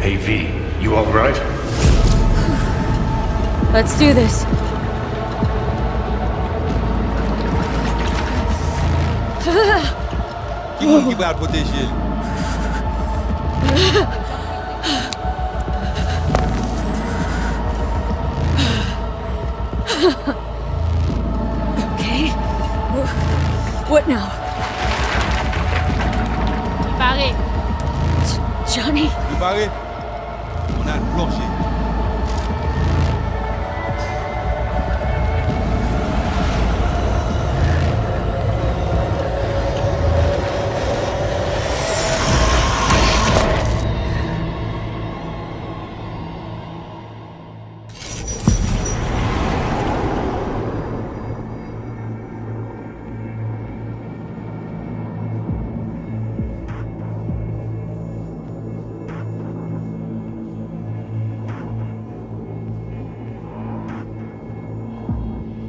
Hey V, you alright? Let's do this. Que vai proteger ele? Okay. What now? Barré. Johnny? Préparé? On a le plancher.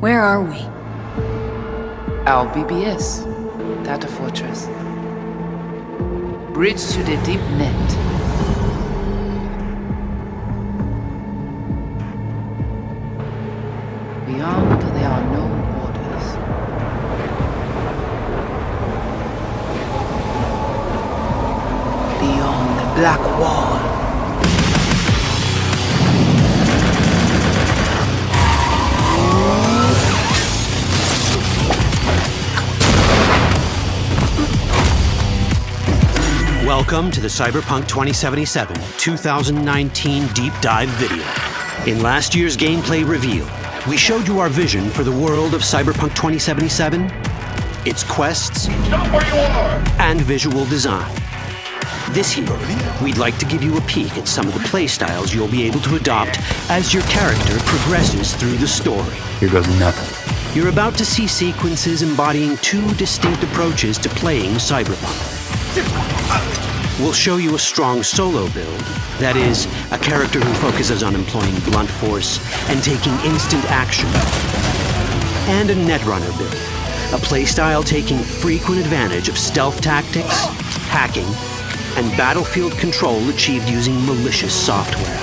Where are we? Our BBS, Data Fortress. Bridge to the deep net. Beyond, there are no borders. Beyond the black wall. Welcome to the Cyberpunk 2077 2019 Deep Dive video. In last year's gameplay reveal, we showed you our vision for the world of Cyberpunk 2077, its quests, Stop where you are! and visual design. This year, we'd like to give you a peek at some of the playstyles you'll be able to adopt as your character progresses through the story. Here goes nothing. You're about to see sequences embodying two distinct approaches to playing Cyberpunk. We'll show you a strong solo build, that is, a character who focuses on employing blunt force and taking instant action, and a netrunner build, a playstyle taking frequent advantage of stealth tactics, hacking, and battlefield control achieved using malicious software.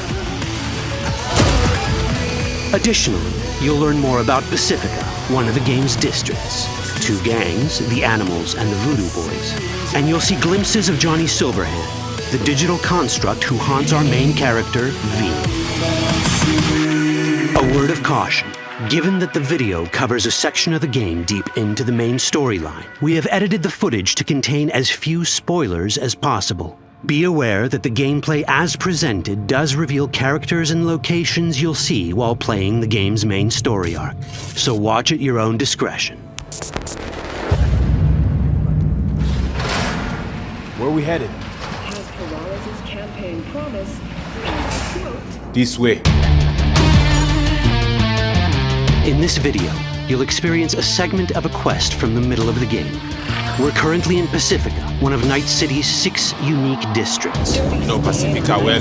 Additionally, you'll learn more about Pacifica, one of the game's districts, two gangs, the Animals and the Voodoo Boys, and you'll see glimpses of Johnny Silverhand, the digital construct who haunts our main character, V. A word of caution. Given that the video covers a section of the game deep into the main storyline, we have edited the footage to contain as few spoilers as possible. Be aware that the gameplay as presented does reveal characters and locations you'll see while playing the game's main story arc, so watch at your own discretion. Where are we headed? Has Peralez's campaign promise and quote This way. In this video, you'll experience a segment of a quest from the middle of the game. We're currently in Pacifica, one of Night City's 6 unique districts. No Pacifica well.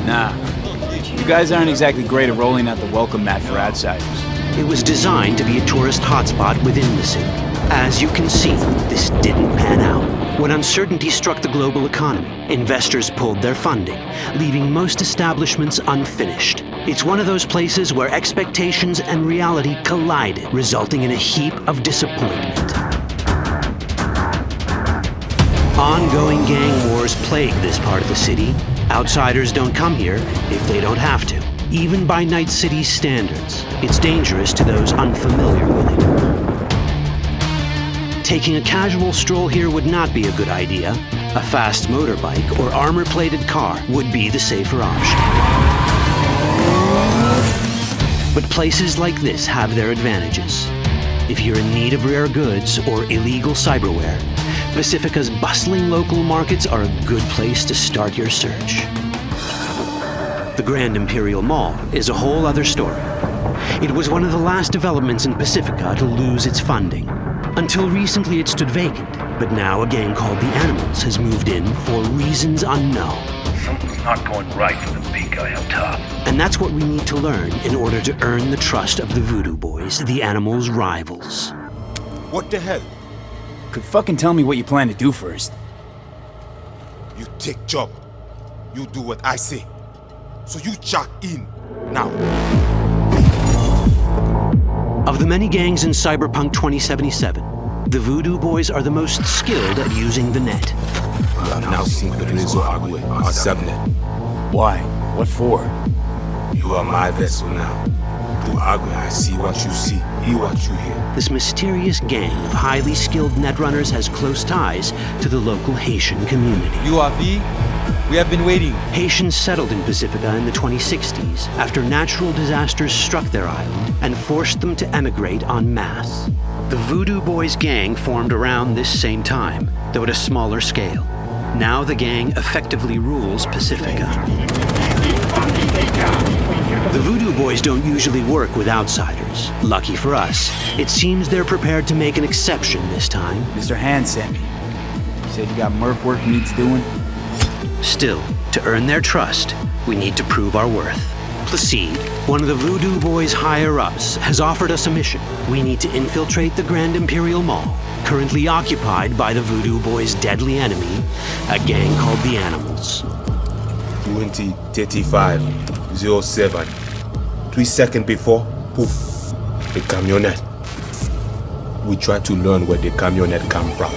Nah. You guys aren't exactly great at rolling out the welcome mat for outsiders. It was designed to be a tourist hotspot within the city. As you can see, this didn't pan out. When uncertainty struck the global economy, investors pulled their funding, leaving most establishments unfinished. It's one of those places where expectations and reality collided, resulting in a heap of disappointment. Ongoing gang wars plague this part of the city. Outsiders don't come here if they don't have to. Even by Night City's standards, it's dangerous to those unfamiliar with it. Taking a casual stroll here would not be a good idea. A fast motorbike or armor-plated car would be the safer option. But places like this have their advantages. If you're in need of rare goods or illegal cyberware, Pacifica's bustling local markets are a good place to start your search. The Grand Imperial Mall is a whole other story. It was one of the last developments in Pacifica to lose its funding. Until recently it stood vacant, but now a gang called the Animals has moved in for reasons unknown. Something's not going right for the big guy up top. And that's what we need to learn in order to earn the trust of the Voodoo Boys, the Animals' rivals. What the hell? Could fucking tell me what you plan to do first. You take job. You do what I say. So you jack in now. Of the many gangs in Cyberpunk 2077, the Voodoo Boys are the most skilled at using the net. You have now seen the Rezo Agwe, our subnet. Why? What for? You are my vessel now. Through Agwe, I see what you see, hear what you hear. This mysterious gang of highly skilled netrunners has close ties to the local Haitian community. URV, we have been waiting. Haitians settled in Pacifica in the 2060s after natural disasters struck their island and forced them to emigrate en masse. The Voodoo Boys gang formed around this same time, though at a smaller scale. Now the gang effectively rules Pacifica. The Voodoo Boys don't usually work with outsiders. Lucky for us, it seems they're prepared to make an exception this time. Mr. Hand sent me. He said you got merc work needs doing. Still, to earn their trust, we need to prove our worth. Placide, one of the Voodoo Boys' higher-ups, has offered us a mission. We need to infiltrate the Grand Imperial Mall, currently occupied by the Voodoo Boys' deadly enemy, a gang called the Animals. 20:35:07. 3 seconds before, poof, the camionette. We try to learn where the camionette come from.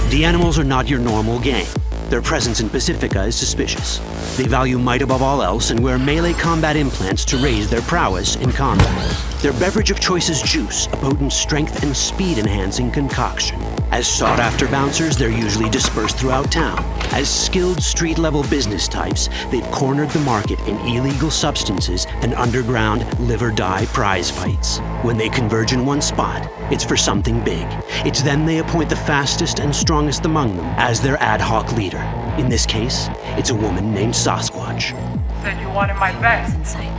The Animals are not your normal gang. Their presence in Pacifica is suspicious. They value might above all else and wear melee combat implants to raise their prowess in combat. Their beverage of choice is juice, a potent strength and speed-enhancing concoction. As sought-after bouncers, they're usually dispersed throughout town. As skilled street-level business types, they've cornered the market in illegal substances and underground live-or-die prize fights. When they converge in one spot, it's for something big. It's then they appoint the fastest and strongest among them as their ad hoc leader. In this case, it's a woman named Sasquatch. Said you wanted my bed. Inside.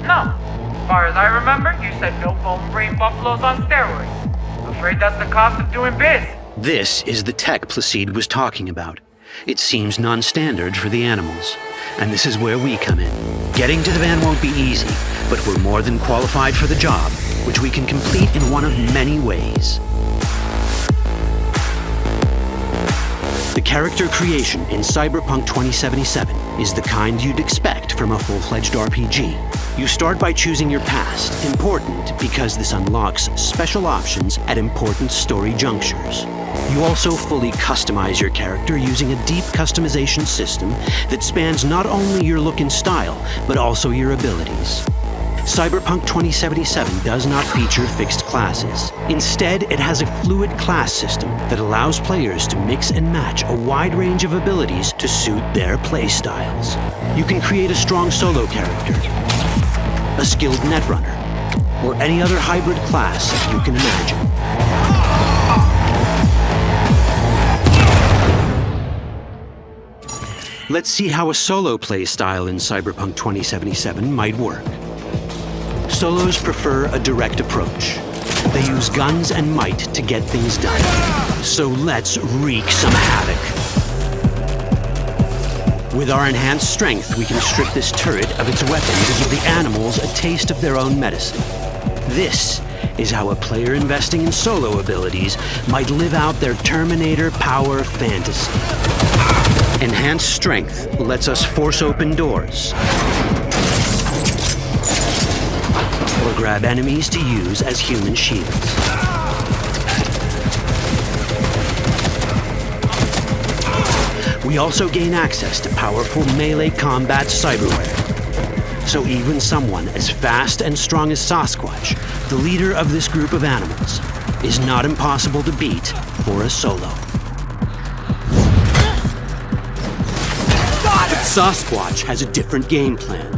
No. As far as I remember, you said no bone brain buffaloes on steroids. Afraid that's the cost of doing biz. This is the tech Placide was talking about. It seems non-standard for the Animals. And this is where we come in. Getting to the van won't be easy, but we're more than qualified for the job, which we can complete in one of many ways. The character creation in Cyberpunk 2077 is the kind you'd expect from a full-fledged RPG. You start by choosing your past, important because this unlocks special options at important story junctures. You also fully customize your character using a deep customization system that spans not only your look and style, but also your abilities. Cyberpunk 2077 does not feature fixed classes. Instead, it has a fluid class system that allows players to mix and match a wide range of abilities to suit their playstyles. You can create a strong solo character, a skilled netrunner, or any other hybrid class you can imagine. Let's see how a solo playstyle in Cyberpunk 2077 might work. Solos prefer a direct approach. They use guns and might to get things done. So let's wreak some havoc. With our enhanced strength, we can strip this turret of its weapon to give the Animals a taste of their own medicine. This is how a player investing in solo abilities might live out their Terminator power fantasy. Enhanced strength lets us force open doors, or grab enemies to use as human shields. We also gain access to powerful melee combat cyberware. So even someone as fast and strong as Sasquatch, the leader of this group of animals, is not impossible to beat for a solo. But Sasquatch has a different game plan.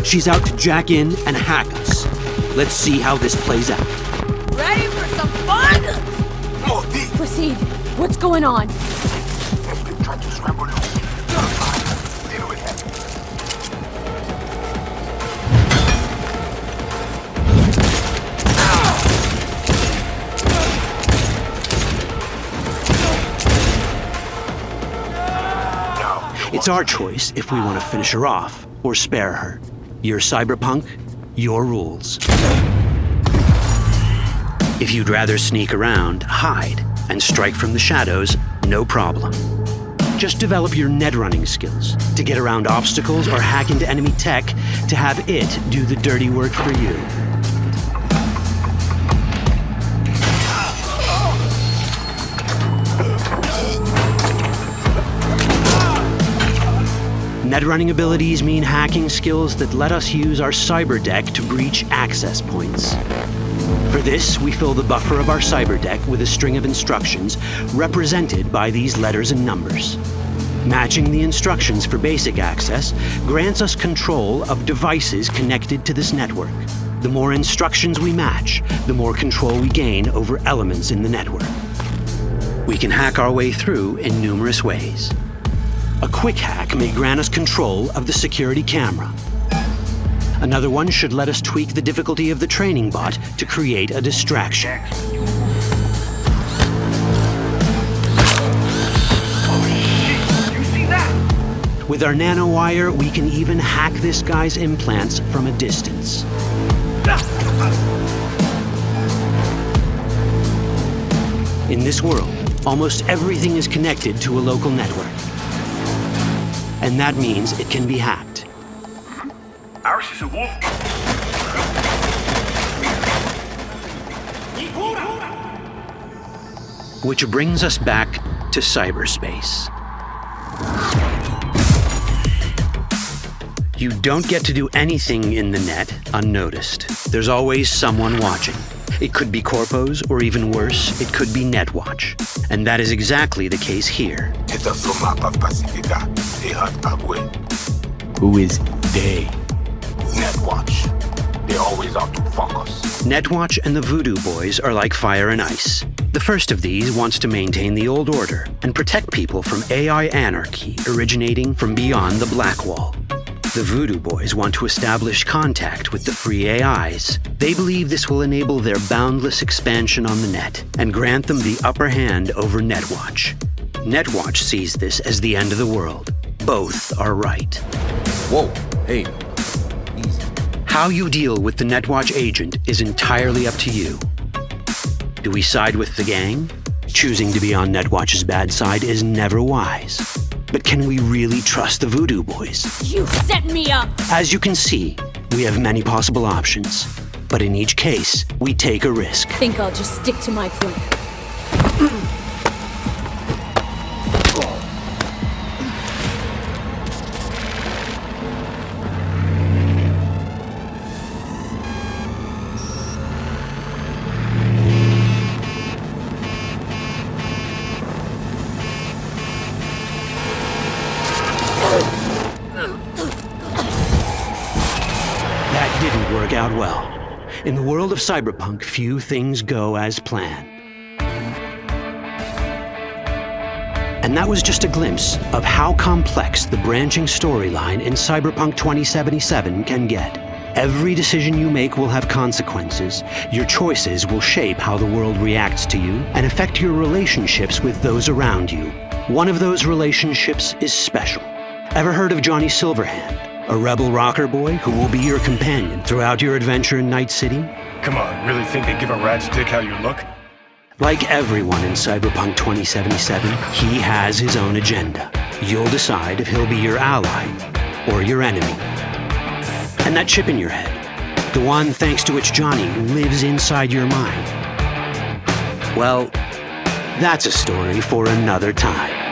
She's out to jack in and hack us. Let's see how this plays out. Ready for some fun? Proceed. What's going on? It's our choice if we want to finish her off or spare her. You're Cyberpunk, your rules. If you'd rather sneak around, hide, and strike from the shadows, no problem. Just develop your netrunning skills to get around obstacles or hack into enemy tech to have it do the dirty work for you. Netrunning abilities mean hacking skills that let us use our cyber deck to breach access points. For this, we fill the buffer of our cyber deck with a string of instructions represented by these letters and numbers. Matching the instructions for basic access grants us control of devices connected to this network. The more instructions we match, the more control we gain over elements in the network. We can hack our way through in numerous ways. A quick hack may grant us control of the security camera. Another one should let us tweak the difficulty of the training bot to create a distraction. With our nanowire, we can even hack this guy's implants from a distance. In this world, almost everything is connected to a local network. And that means it can be hacked. Ours is a wolf. Which brings us back to cyberspace. You don't get to do anything in the net unnoticed. There's always someone watching. It could be corpos, or even worse, it could be Netwatch. And that is exactly the case here. Who is they? Netwatch. They're always out to fuck us. Netwatch and the Voodoo Boys are like fire and ice. The first of these wants to maintain the old order and protect people from AI anarchy originating from beyond the Black Wall. The Voodoo Boys want to establish contact with the free AIs. They believe this will enable their boundless expansion on the net and grant them the upper hand over Netwatch. Netwatch sees this as the end of the world. Both are right. Whoa, hey, easy. How you deal with the Netwatch agent is entirely up to you. Do we side with the gang? Choosing to be on Netwatch's bad side is never wise. But can we really trust the Voodoo Boys? You set me up! As you can see, we have many possible options. But in each case, we take a risk. Think I'll just stick to my plan. Didn't work out well. In the world of Cyberpunk, few things go as planned. And that was just a glimpse of how complex the branching storyline in Cyberpunk 2077 can get. Every decision you make will have consequences. Your choices will shape how the world reacts to you and affect your relationships with those around you. One of those relationships is special. Ever heard of Johnny Silverhand? A rebel rocker boy who will be your companion throughout your adventure in Night City? Come on, really think they give a rat's dick how you look? Like everyone in Cyberpunk 2077, he has his own agenda. You'll decide if he'll be your ally or your enemy. And that chip in your head, the one thanks to which Johnny lives inside your mind, well, that's a story for another time.